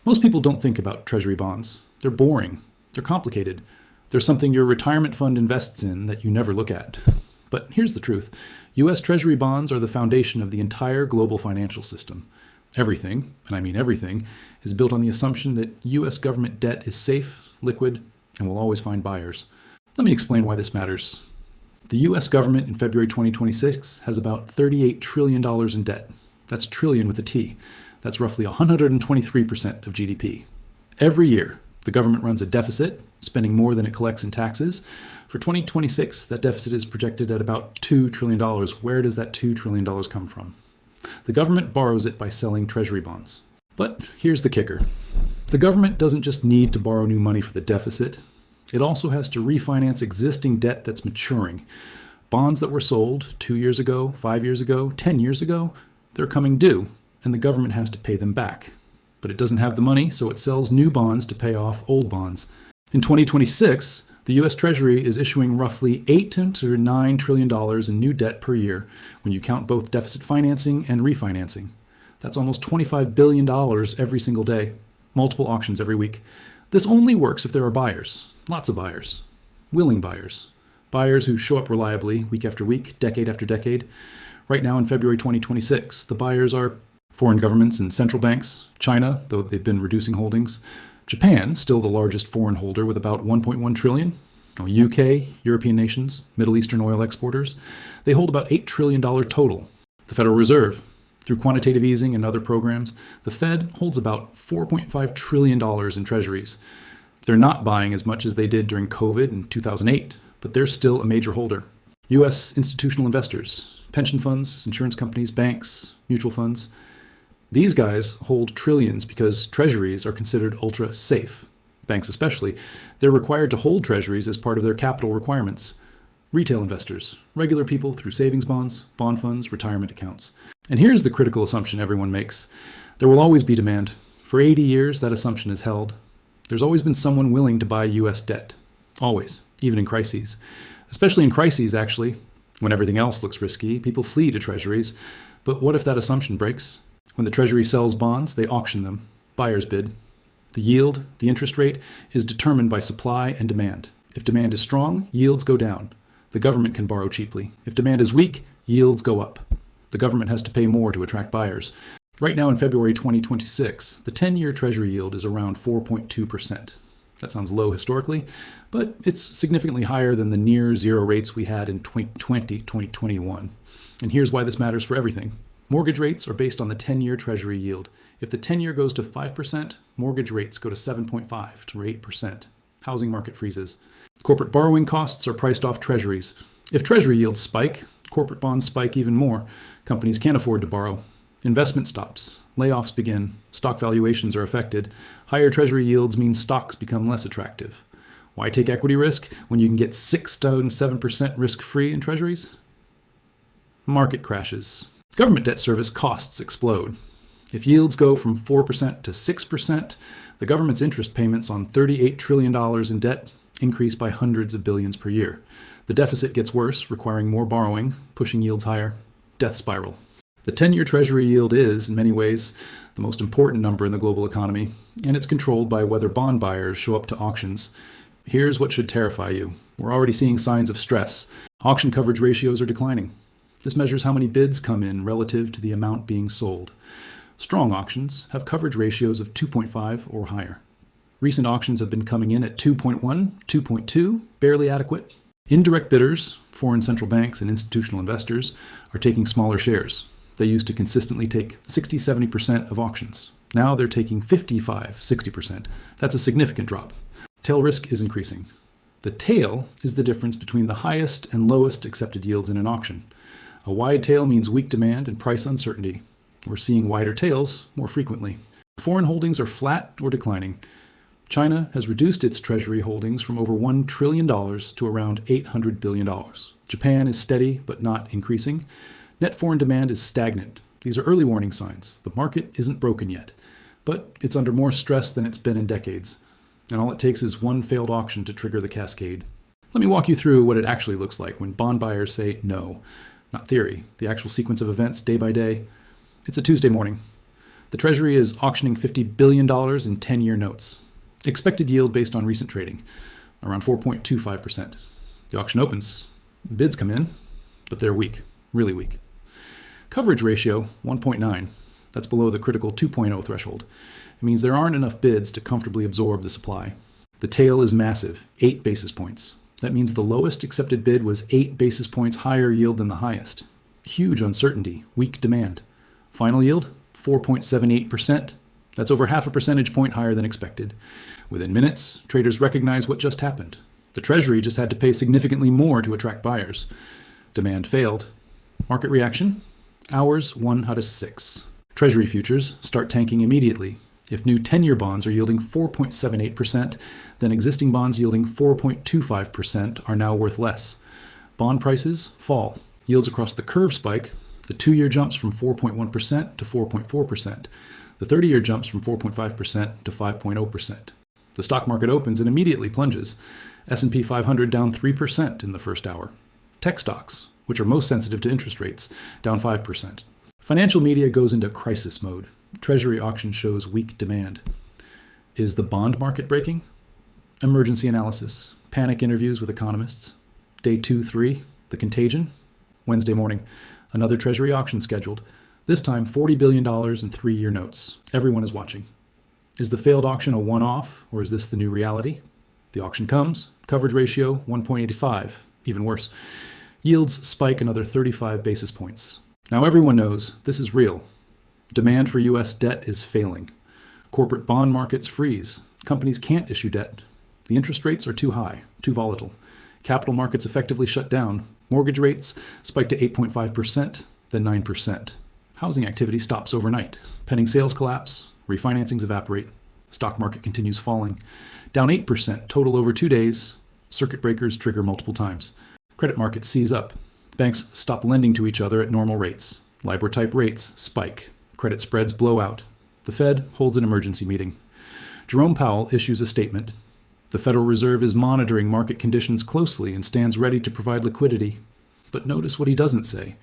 Most people don't think about treasury bonds. They're boring. They're complicated. They're something your retirement fund invests in that you never look at. But here's the truth. US Treasury bonds are the foundation of the entire global financial system. Everything, and I mean everything, is built on the assumption that US government debt is safe, liquid, and will always find buyers. Let me explain why this matters. The US government in February 2026 has about $38 trillion in debt. That's trillion with a T. That's roughly 123% of GDP. Every year, the government runs a deficit, spending more than it collects in taxes. For 2026, that deficit is projected at about $2 trillion. Where does that $2 trillion come from? The government borrows it by selling treasury bonds. But here's the kicker. The government doesn't just need to borrow new money for the deficit. It also has to refinance existing debt that's maturing. Bonds that were sold 2 years ago, 5 years ago, 10 years ago, they're coming due, and the government has to pay them back. But it doesn't have the money, so it sells new bonds to pay off old bonds. In 2026, the US Treasury is issuing roughly $8 to $9 trillion in new debt per year when you count both deficit financing and refinancing. That's almost $25 billion every single day, multiple auctions every week. This only works if there are buyers, lots of buyers, willing buyers, buyers who show up reliably week after week, decade after decade. Right now in February 2026, the buyers are foreign governments and central banks, China, though they've been reducing holdings, Japan, still the largest foreign holder with about 1.1 trillion, UK, European nations, Middle Eastern oil exporters, they hold about $8 trillion total. The Federal Reserve, through quantitative easing and other programs, the Fed holds about $4.5 trillion in treasuries. They're not buying as much as they did during COVID in 2008, but they're still a major holder. US institutional investors, pension funds, insurance companies, banks, mutual funds, these guys hold trillions because treasuries are considered ultra safe. Banks especially, they're required to hold treasuries as part of their capital requirements. Retail investors, regular people through savings bonds, bond funds, retirement accounts. And here's the critical assumption everyone makes. There will always be demand. For 80 years, that assumption is held. There's always been someone willing to buy US debt. Always, even in crises. Especially in crises, actually. When everything else looks risky, people flee to treasuries. But what if that assumption breaks? When the Treasury sells bonds, they auction them. Buyers bid. The yield, the interest rate, is determined by supply and demand. If demand is strong, yields go down. The government can borrow cheaply. If demand is weak, yields go up. The government has to pay more to attract buyers. Right now in February 2026, the 10-year Treasury yield is around 4.2%. That sounds low historically, but it's significantly higher than the near zero rates we had in 2020, 2021. And here's why this matters for everything. Mortgage rates are based on the 10-year Treasury yield. If the 10-year goes to 5%, mortgage rates go to 7.5 to 8%. Housing market freezes. Corporate borrowing costs are priced off treasuries. If treasury yields spike, corporate bonds spike even more. Companies can't afford to borrow. Investment stops. Layoffs begin. Stock valuations are affected. Higher treasury yields mean stocks become less attractive. Why take equity risk when you can get 6 to 7% risk-free in treasuries? Market crashes. Government debt service costs explode. If yields go from 4% to 6%, the government's interest payments on $38 trillion in debt increase by hundreds of billions per year. The deficit gets worse, requiring more borrowing, pushing yields higher. Death spiral. The 10-year Treasury yield is, in many ways, the most important number in the global economy, and it's controlled by whether bond buyers show up to auctions. Here's what should terrify you. We're already seeing signs of stress. Auction coverage ratios are declining. This measures how many bids come in relative to the amount being sold. Strong auctions have coverage ratios of 2.5 or higher. Recent auctions have been coming in at 2.1, 2.2, barely adequate. Indirect bidders, foreign central banks and institutional investors, are taking smaller shares. They used to consistently take 60-70% of auctions. Now they're taking 55-60%. That's a significant drop. Tail risk is increasing. The tail is the difference between the highest and lowest accepted yields in an auction. A wide tail means weak demand and price uncertainty. We're seeing wider tails more frequently. Foreign holdings are flat or declining. China has reduced its treasury holdings from over $1 trillion to around $800 billion. Japan is steady but not increasing. Net foreign demand is stagnant. These are early warning signs. The market isn't broken yet, but it's under more stress than it's been in decades. And all it takes is one failed auction to trigger the cascade. Let me walk you through what it actually looks like when bond buyers say no. Not theory, the actual sequence of events day by day. It's a Tuesday morning. The Treasury is auctioning $50 billion in 10-year notes. Expected yield based on recent trading, around 4.25%. The auction opens. Bids come in, but they're weak, really weak. Coverage ratio, 1.9. That's below the critical 2.0 threshold. It means there aren't enough bids to comfortably absorb the supply. The tail is massive, 8 basis points. That means the lowest accepted bid was 8 basis points higher yield than the highest. Huge uncertainty, weak demand. Final yield, 4.78%. That's over half a percentage point higher than expected. Within minutes, traders recognize what just happened. The Treasury just had to pay significantly more to attract buyers. Demand failed. Market reaction? Hours 1 out of 6. Treasury futures start tanking immediately. If new 10-year bonds are yielding 4.78%, then existing bonds yielding 4.25% are now worth less. Bond prices fall. Yields across the curve spike. The 2-year jumps from 4.1% to 4.4%. The 30-year jumps from 4.5% to 5.0%. The stock market opens and immediately plunges. S&P 500 down 3% in the first hour. Tech stocks, which are most sensitive to interest rates, down 5%. Financial media goes into crisis mode. Treasury auction shows weak demand. Is the bond market breaking? Emergency analysis. Panic interviews with economists. Day 2-3, the Contagion. Wednesday morning, another Treasury auction scheduled. This time, $40 billion in 3-year notes. Everyone is watching. Is the failed auction a one-off, or is this the new reality? The auction comes. Coverage ratio, 1.85. Even worse. Yields spike another 35 basis points. Now everyone knows this is real. Demand for U.S. debt is failing. Corporate bond markets freeze. Companies can't issue debt. The interest rates are too high, too volatile. Capital markets effectively shut down. Mortgage rates spike to 8.5%, then 9%. Housing activity stops overnight. Pending sales collapse. Refinancings evaporate. Stock market continues falling. Down 8% total over 2 days. Circuit breakers trigger multiple times. Credit markets seize up. Banks stop lending to each other at normal rates. LIBOR-type rates spike. Credit spreads blow out. The Fed holds an emergency meeting. Jerome Powell issues a statement. The Federal Reserve is monitoring market conditions closely and stands ready to provide liquidity. But notice what he doesn't say,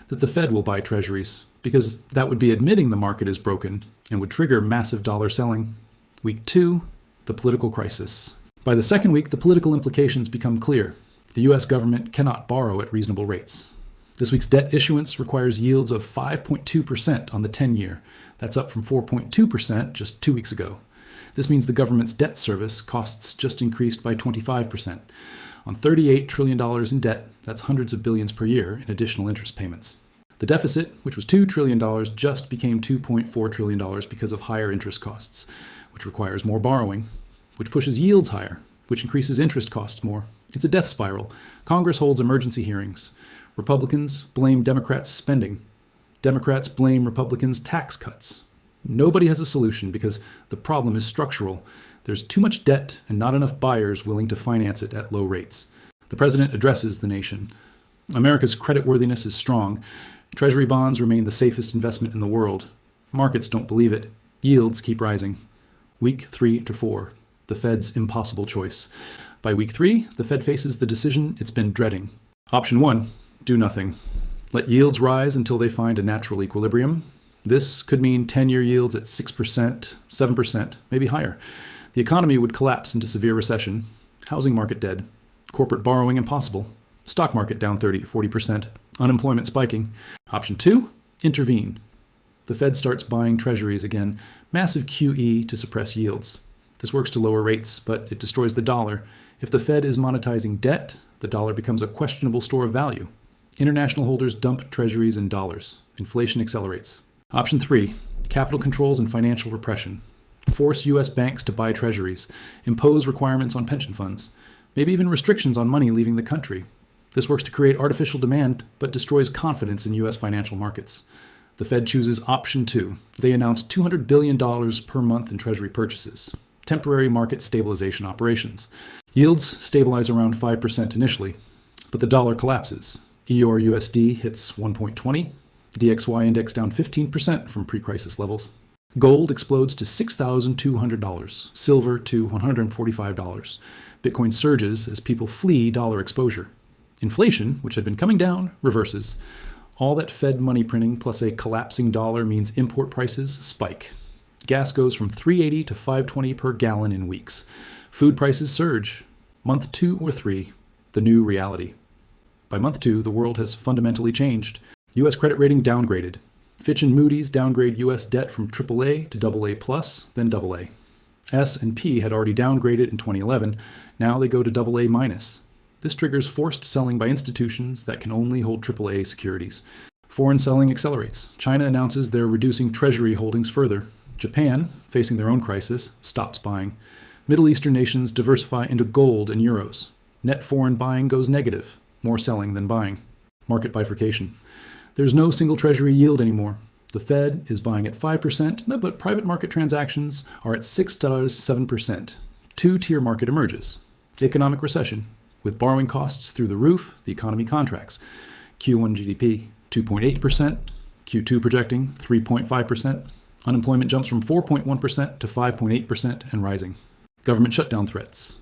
that the Fed will buy treasuries, because that would be admitting the market is broken and would trigger massive dollar selling. Week 2, the political crisis. By the second week, the political implications become clear. The U.S. government cannot borrow at reasonable rates. This week's debt issuance requires yields of 5.2% on the 10-year. That's up from 4.2% just 2 weeks ago. This means the government's debt service costs just increased by 25%. On $38 trillion in debt, that's hundreds of billions per year in additional interest payments. The deficit, which was $2 trillion, just became $2.4 trillion because of higher interest costs, which requires more borrowing, which pushes yields higher, which increases interest costs more. It's a death spiral. Congress holds emergency hearings. Republicans blame Democrats' spending. Democrats blame Republicans' tax cuts. Nobody has a solution because the problem is structural. There's too much debt and not enough buyers willing to finance it at low rates. The president addresses the nation. America's creditworthiness is strong. Treasury bonds remain the safest investment in the world. Markets don't believe it. Yields keep rising. Week 3 to 4, the Fed's impossible choice. By week 3, the Fed faces the decision it's been dreading. Option 1, do nothing. Let yields rise until they find a natural equilibrium. This could mean 10-year yields at 6%, 7%, maybe higher. The economy would collapse into severe recession. Housing market dead. Corporate borrowing impossible. Stock market down 30-40%. Unemployment spiking. Option 2, intervene. The Fed starts buying treasuries again. Massive QE to suppress yields. This works to lower rates, but it destroys the dollar. If the Fed is monetizing debt, the dollar becomes a questionable store of value. International holders dump treasuries in dollars. Inflation accelerates. Option 3, capital controls and financial repression. Force U.S. banks to buy treasuries. Impose requirements on pension funds. Maybe even restrictions on money leaving the country. This works to create artificial demand, but destroys confidence in U.S. financial markets. The Fed chooses option 2. They announce $200 billion per month in treasury purchases. Temporary market stabilization operations. Yields stabilize around 5% initially, but the dollar collapses. EUR USD hits 1.20. DXY index down 15% from pre-crisis levels. Gold explodes to $6,200. Silver to $145. Bitcoin surges as people flee dollar exposure. Inflation, which had been coming down, reverses. All that Fed money printing plus a collapsing dollar means import prices spike. Gas goes from $3.80 to $5.20 per gallon in weeks. Food prices surge. Month 2 or 3, the new reality. By month 2, the world has fundamentally changed. U.S. credit rating downgraded. Fitch and Moody's downgrade U.S. debt from AAA to AA+, then AA. S&P had already downgraded in 2011. Now they go to AA-. This triggers forced selling by institutions that can only hold AAA securities. Foreign selling accelerates. China announces they're reducing Treasury holdings further. Japan, facing their own crisis, stops buying. Middle Eastern nations diversify into gold and euros. Net foreign buying goes negative, more selling than buying. Market bifurcation. There's no single Treasury yield anymore. The Fed is buying at 5%, but private market transactions are at 6.7%. Two-tier market emerges. Economic recession. With borrowing costs through the roof, the economy contracts. Q1 GDP, 2.8%. Q2 projecting 3.5%. Unemployment jumps from 4.1% to 5.8% and rising. Government shutdown threats.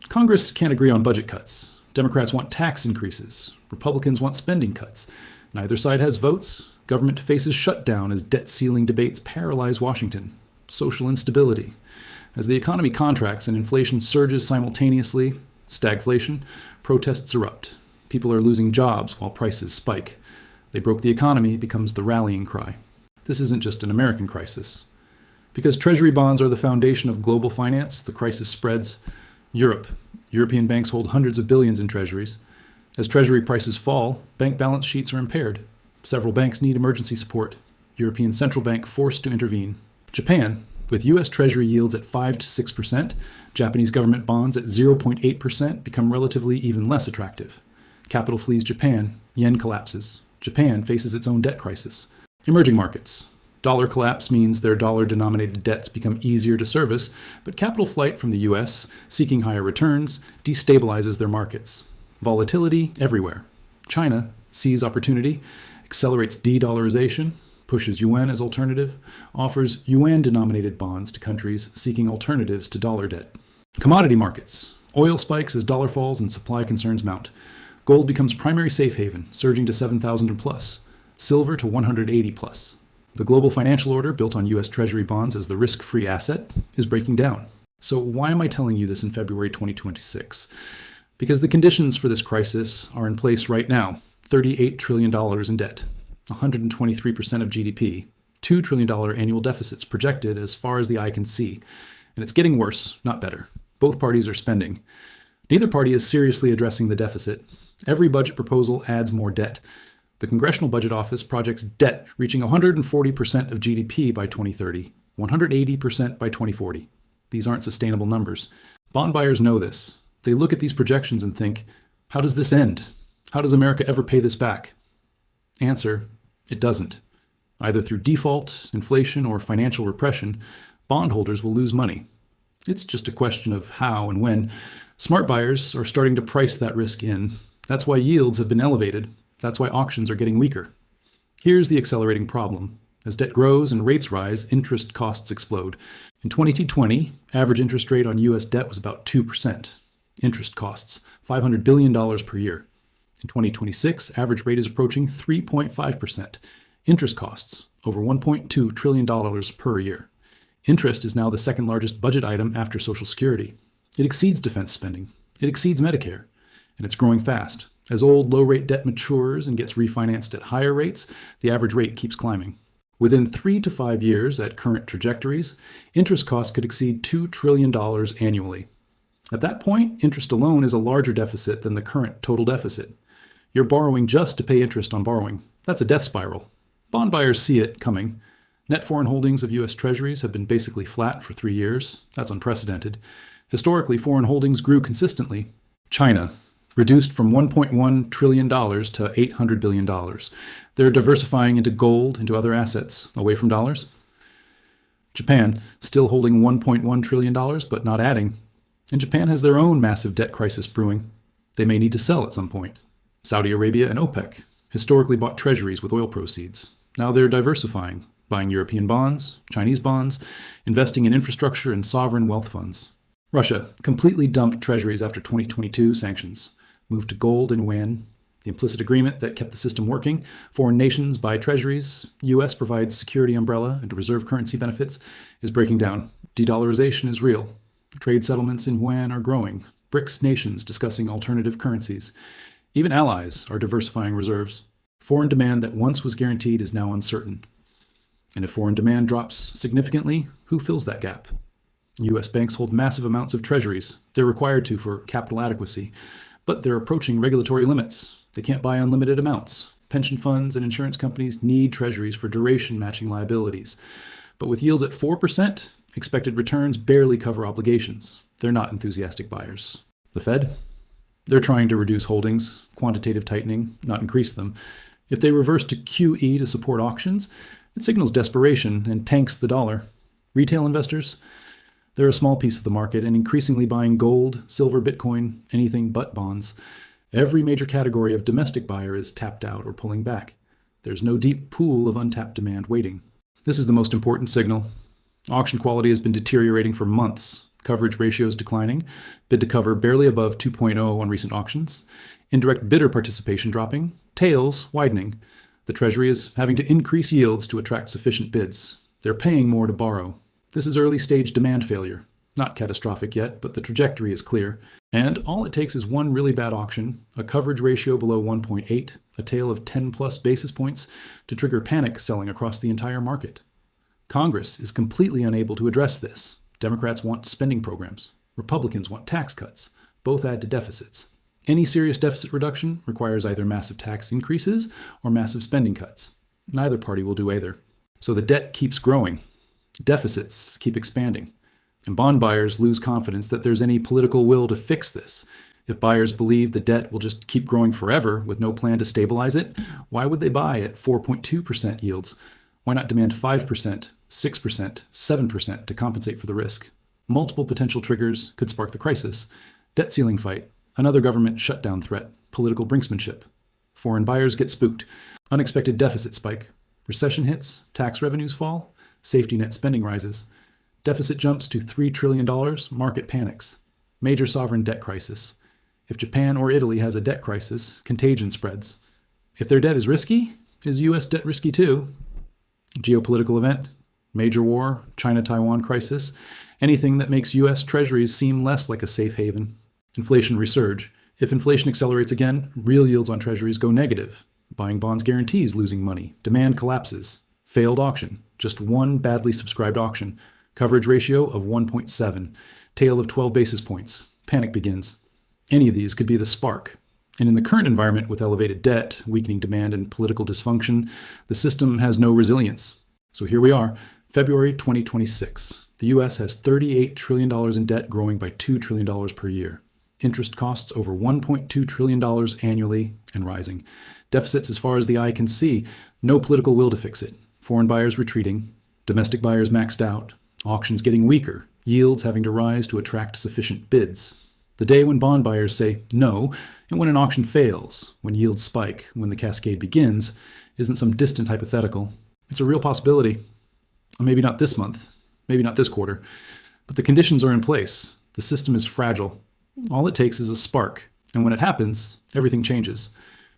Congress can't agree on budget cuts. Democrats want tax increases. Republicans want spending cuts. Neither side has votes. Government faces shutdown as debt ceiling debates paralyze Washington. Social instability. As the economy contracts and inflation surges simultaneously, stagflation, protests erupt. People are losing jobs while prices spike. They broke the economy becomes the rallying cry. This isn't just an American crisis. Because Treasury bonds are the foundation of global finance, the crisis spreads. European banks hold hundreds of billions in treasuries. As Treasury prices fall, bank balance sheets are impaired. Several banks need emergency support. European Central Bank forced to intervene. Japan, with US Treasury yields at 5 to 6%, Japanese government bonds at 0.8% become relatively even less attractive. Capital flees Japan, yen collapses. Japan faces its own debt crisis. Emerging markets. Dollar collapse means their dollar-denominated debts become easier to service, but capital flight from the US, seeking higher returns, destabilizes their markets. Volatility everywhere. China sees opportunity, accelerates de-dollarization, pushes yuan as alternative, offers yuan-denominated bonds to countries seeking alternatives to dollar debt. Commodity markets. Oil spikes as dollar falls and supply concerns mount. Gold becomes primary safe haven, surging to 7,000 plus. Silver to 180 plus. The global financial order, built on U.S. Treasury bonds as the risk-free asset, is breaking down. So why am I telling you this in February 2026? Because the conditions for this crisis are in place right now. $38 trillion in debt, 123% of GDP, $2 trillion annual deficits projected as far as the eye can see. And it's getting worse, not better. Both parties are spending. Neither party is seriously addressing the deficit. Every budget proposal adds more debt. The Congressional Budget Office projects debt reaching 140% of GDP by 2030, 180% by 2040. These aren't sustainable numbers. Bond buyers know this. They look at these projections and think, how does this end? How does America ever pay this back? Answer, it doesn't. Either through default, inflation, or financial repression, bondholders will lose money. It's just a question of how and when. Smart buyers are starting to price that risk in. That's why yields have been elevated. That's why auctions are getting weaker. Here's the accelerating problem. As debt grows and rates rise, interest costs explode. In 2020, average interest rate on U.S. debt was about 2%. Interest costs, $500 billion per year. In 2026, average rate is approaching 3.5%. Interest costs, over $1.2 trillion per year. Interest is now the second largest budget item after Social Security. It exceeds defense spending. It exceeds Medicare. And it's growing fast. As old low-rate debt matures and gets refinanced at higher rates, the average rate keeps climbing. Within 3 to 5 years, at current trajectories, interest costs could exceed $2 trillion annually. At that point, interest alone is a larger deficit than the current total deficit. You're borrowing just to pay interest on borrowing. That's a death spiral. Bond buyers see it coming. Net foreign holdings of U.S. Treasuries have been basically flat for 3 years. That's unprecedented. Historically, foreign holdings grew consistently. China, reduced from $1.1 trillion to $800 billion. They're diversifying into gold, into other assets, away from dollars. Japan, still holding $1.1 trillion, but not adding. And Japan has their own massive debt crisis brewing. They may need to sell at some point. Saudi Arabia and OPEC historically bought treasuries with oil proceeds. Now they're diversifying, buying European bonds, Chinese bonds, investing in infrastructure and sovereign wealth funds. Russia completely dumped treasuries after 2022 sanctions, moved to gold and yuan. The implicit agreement that kept the system working, foreign nations buy treasuries, US provides security umbrella and reserve currency benefits, is breaking down. De-dollarization is real. Trade settlements in Yuan are growing. BRICS nations discussing alternative currencies. Even allies are diversifying reserves. Foreign demand that once was guaranteed is now uncertain. And if foreign demand drops significantly, who fills that gap? US banks hold massive amounts of treasuries. They're required to for capital adequacy. But they're approaching regulatory limits. They can't buy unlimited amounts. Pension funds and insurance companies need treasuries for duration matching liabilities. But with yields at 4%, expected returns barely cover obligations. They're not enthusiastic buyers. The Fed? They're trying to reduce holdings, quantitative tightening, not increase them. If they reverse to QE to support auctions, it signals desperation and tanks the dollar. Retail investors? They're a small piece of the market and increasingly buying gold, silver, Bitcoin, anything but bonds. Every major category of domestic buyer is tapped out or pulling back. There's no deep pool of untapped demand waiting. This is the most important signal. Auction quality has been deteriorating for months. Coverage ratios declining. Bid to cover barely above 2.0 on recent auctions. Indirect bidder participation dropping. Tails widening. The Treasury is having to increase yields to attract sufficient bids. They're paying more to borrow. This is early stage demand failure. Not catastrophic yet, but the trajectory is clear. And all it takes is one really bad auction, a coverage ratio below 1.8, a tail of 10 plus basis points to trigger panic selling across the entire market. Congress is completely unable to address this. Democrats want spending programs. Republicans want tax cuts. Both add to deficits. Any serious deficit reduction requires either massive tax increases or massive spending cuts. Neither party will do either. So the debt keeps growing. Deficits keep expanding. And bond buyers lose confidence that there's any political will to fix this. If buyers believe the debt will just keep growing forever with no plan to stabilize it, why would they buy at 4.2% yields? Why not demand 5%, 6%, 7% to compensate for the risk? Multiple potential triggers could spark the crisis. Debt ceiling fight, another government shutdown threat, political brinksmanship. Foreign buyers get spooked. Unexpected deficit spike. Recession hits, tax revenues fall, safety net spending rises. Deficit jumps to $3 trillion, market panics. Major sovereign debt crisis. If Japan or Italy has a debt crisis, contagion spreads. If their debt is risky, is US debt risky too? Geopolitical event, major war, China-Taiwan crisis, anything that makes US treasuries seem less like a safe haven. Inflation resurge. If inflation accelerates again, real yields on treasuries go negative. Buying bonds guarantees losing money. Demand collapses. Failed auction. Just one badly subscribed auction. Coverage ratio of 1.7. Tail of 12 basis points. Panic begins. Any of these could be the spark. And in the current environment with elevated debt, weakening demand, and political dysfunction, the system has no resilience. So here we are, February 2026. The US has $38 trillion in debt growing by $2 trillion per year. Interest costs over $1.2 trillion annually and rising. Deficits as far as the eye can see. No political will to fix it. Foreign buyers retreating. Domestic buyers maxed out. Auctions getting weaker. Yields having to rise to attract sufficient bids. The day when bond buyers say no, and when an auction fails, when yields spike, when the cascade begins, isn't some distant hypothetical. It's a real possibility. Maybe not this month, maybe not this quarter, but the conditions are in place. The system is fragile. All it takes is a spark, and when it happens, everything changes.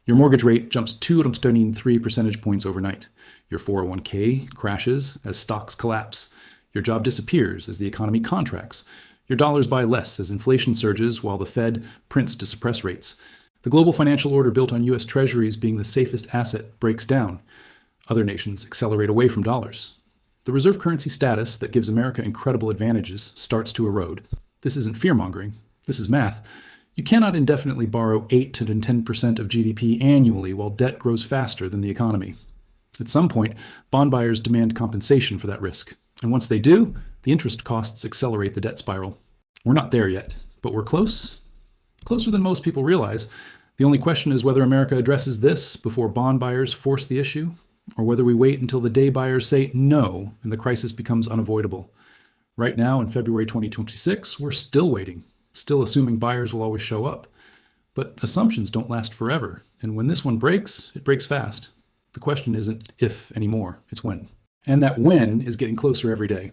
Your mortgage rate jumps 2 percentage points overnight. Your 401k crashes as stocks collapse. Your job disappears as the economy contracts. Your dollars buy less as inflation surges while the Fed prints to suppress rates. The global financial order built on US treasuries being the safest asset breaks down. Other nations accelerate away from dollars. The reserve currency status that gives America incredible advantages starts to erode. This isn't fear-mongering. This is math. You cannot indefinitely borrow 8 to 10% of GDP annually while debt grows faster than the economy. At some point, bond buyers demand compensation for that risk. And once they do, the interest costs accelerate the debt spiral. We're not there yet, but we're close. Closer than most people realize. The only question is whether America addresses this before bond buyers force the issue, or whether we wait until the day buyers say no and the crisis becomes unavoidable. Right now, in February 2026, we're still waiting, still assuming buyers will always show up. But assumptions don't last forever, and when this one breaks, it breaks fast. The question isn't if anymore, it's when. And that when is getting closer every day.